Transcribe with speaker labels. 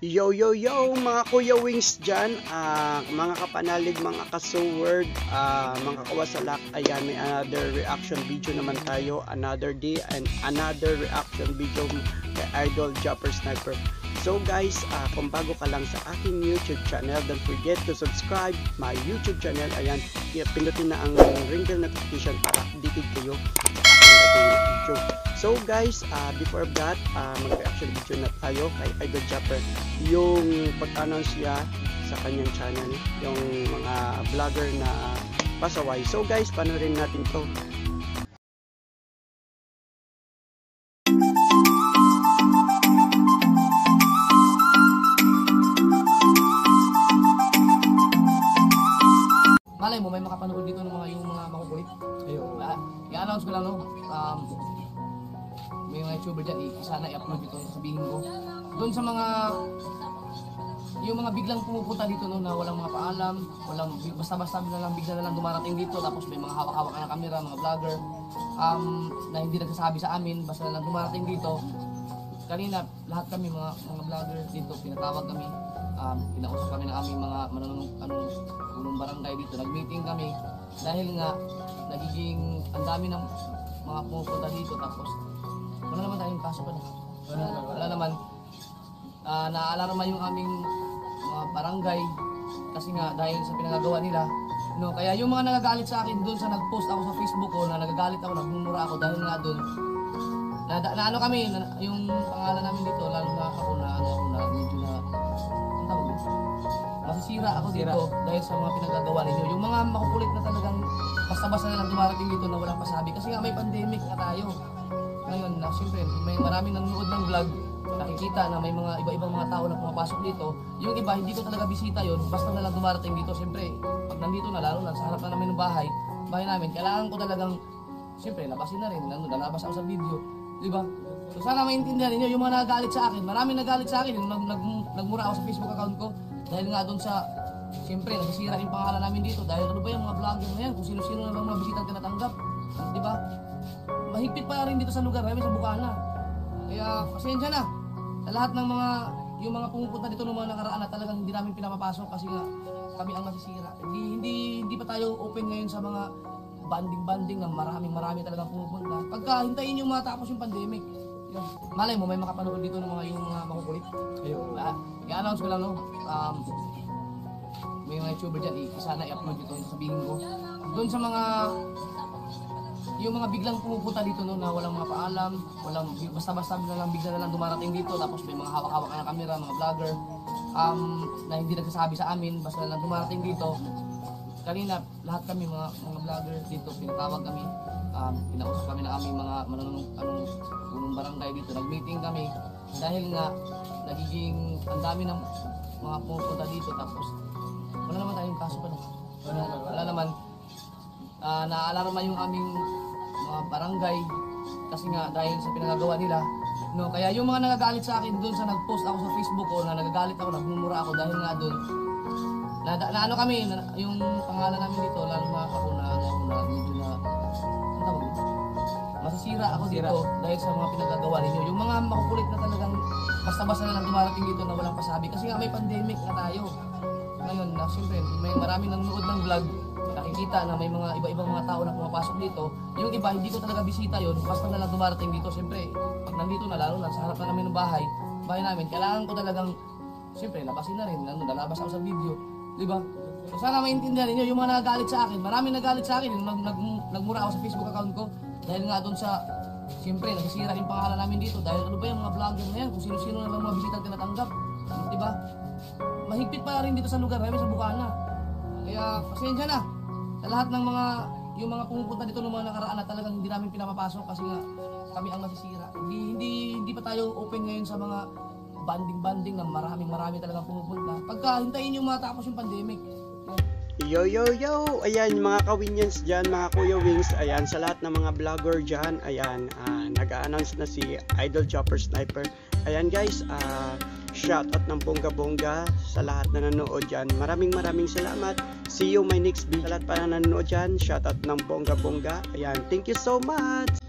Speaker 1: Yo yo yo mga Kuya Wings dyan, mga kapanalig, mga kasoword, mga kawasalak. Ayan, may another reaction video naman tayo, another day and another reaction video kay Idol Japper Sniper. So guys, kung bago ka lang sa aking YouTube channel, don't forget to subscribe my YouTube channel. Ayan, pindutin na ang ring bell notification para updated kayo sa aking gagawin video. So guys, before that, mag-reaction video na tayo kay Idol Japper. Yung pag-announce niya sa kanyang channel, yung mga vlogger na pasaway. So guys, panoorin natin to.
Speaker 2: Malay mo, may makapanood dito ng mga yung mga makukulit. Ayun. I-announce ko lang, no? May mga YouTuber dyan, sana i-upload dito, sabihin ko. Doon sa mga, yung mga biglang pumupunta dito, no, na walang mga paalam, walang, basta-basta bigla na lang dumarating dito, tapos may mga hawak-hawak na camera, mga vlogger, na hindi nagsasabi sa amin, basta na lang dumarating dito. Kanina, lahat kami, mga vlogger dito, pinatawag kami, pinausap kami ng aming mga punong barangay dito, nag-meeting kami, dahil nga, nagiging, ang dami ng mga pumupunta dito, tapos, wala naman tayong kaso pa. Wala naman. Naaalarma yung aming mga barangay kasi nga dahil sa pinagagawa nila. No, kaya yung mga nagagalit sa akin doon sa nag-post ako sa Facebook ko na nagagalit ako, nagmumura ako dahil nga doon. Na ano kami, yung pangalan namin dito, lalo na ako na medyo na ang tawag dito. Masisira ako dito dahil sa mga pinagagawa ninyo. Yung mga makukulit na talagang basta-basta na lang dumarating dito na walang pasabi kasi nga may pandemic na tayo. Ngayon, siyempre, may maraming nanonood ng vlog, nakikita na may mga iba-ibang mga tao na pumapasok dito. Yung iba, hindi ko talaga bisita yon, basta na lang dumarating dito. Siyempre, pag nandito na, lalo na sa harap na namin ng bahay namin, kailangan ko talagang, siyempre, labasin na rin, nalabas ako sa video, di ba? So sana maintindihan ninyo, yung mga nagagalit sa akin, maraming nagagalit sa akin, nagmura ako sa Facebook account ko, dahil nga doon sa, siyempre, nagsisira yung pangalan namin dito, dahil ano ba yung mga vlogger na yan, kung sino-sino na mga bisitang tinatanggap, di ba? Mahigpit pa rin dito sa lugar namin sa Bukana. Kaya pasensya na sa lahat ng mga yung mga pumupunta dito ng mga nakaraan na talagang hindi namin pinapapasok kasi nga kami ang masisira. Hindi pa tayo open ngayon sa mga banding na marami talagang pumupunta. Pagka hintayin yung matapos yung pandemic. Yun. Malay mo may makapanood dito ng mga yung mga makukulit. Ayun. I-announce ko lang, no. May mga YouTuber dyan, sana i-upload dito, sabihin ko. Doon sa mga yung mga biglang pumupunta dito, no, na walang mga paalam, walang basta-basta bigla na lang dumarating dito, tapos may mga hawak-hawak na camera, mga vlogger, na hindi nagsasabi sa amin, basta na lang dumarating dito. Kanina, lahat kami, mga vlogger dito, pinatawag kami, pinausap kami ng aming mga punong barangay dito, nag-meeting kami, dahil nga, nagiging, ang dami ng mga pumupunta dito, tapos, wala naman tayong kaso pa. Wala naman. Naaalarma yung aming mga barangay kasi nga dahil sa pinagagawa nila, no, kaya yung mga nagagalit sa akin doon sa nag-post ako sa Facebook ko na nagagalit ako, nagmumura ako dahil nga doon na ano kami, yung pangalan namin dito, lalo na ako na medyo na ang tawag dito, masisira ako dito dahil sa mga pinagagawa ninyo. Yung mga makukulit na talagang basta-basta na lang dumarating dito na walang pasabi kasi nga may pandemic na tayo. Ngayon, siyempre, may maraming nanonood ng vlog, nakikita na may mga iba-ibang mga tao na pumapasok dito. Yung iba, hindi ko talaga bisita yon, basta na lang dumarating dito. Siyempre, pag nandito na, lalo na sa harap na namin ng bahay namin, kailangan ko talagang, siyempre, labasin na rin, nalabas ako sa video, di ba? So sana maintindihan ninyo, yung mga nagagalit sa akin, maraming nagagalit sa akin, nagmura ako sa Facebook account ko, dahil nga doon sa, siyempre, nagsisira yung pangalan namin dito, dahil ano ba yung mga vlogger na yan, kung sino-sino na lang mga bisitang tinatanggap, di ba? Mahigpit pa rin dito sa lugar namin sa Bukana. Kaya pasensya na sa lahat ng mga yung mga pumupunta dito ng mga nakaraan na talagang hindi namin pinapapasok kasi nga kami ang masisira. Hindi pa tayo open ngayon sa mga banding na marami talagang pumupunta. Pagka hintayin yung matapos yung pandemic.
Speaker 1: Yo yo yo, ayan mga ka-Winions dyan, mga Kuya Wings, ayan sa lahat ng mga vlogger dyan, ayan, nag-a-announce na si Idol Japper Sniper. Ayan guys, shoutout ng bongga-bongga sa lahat na nanonood dyan. Maraming salamat. See you my next video. Sa lahat pa na nanonood dyan, shoutout ng bongga-bongga. Ayan, thank you so much.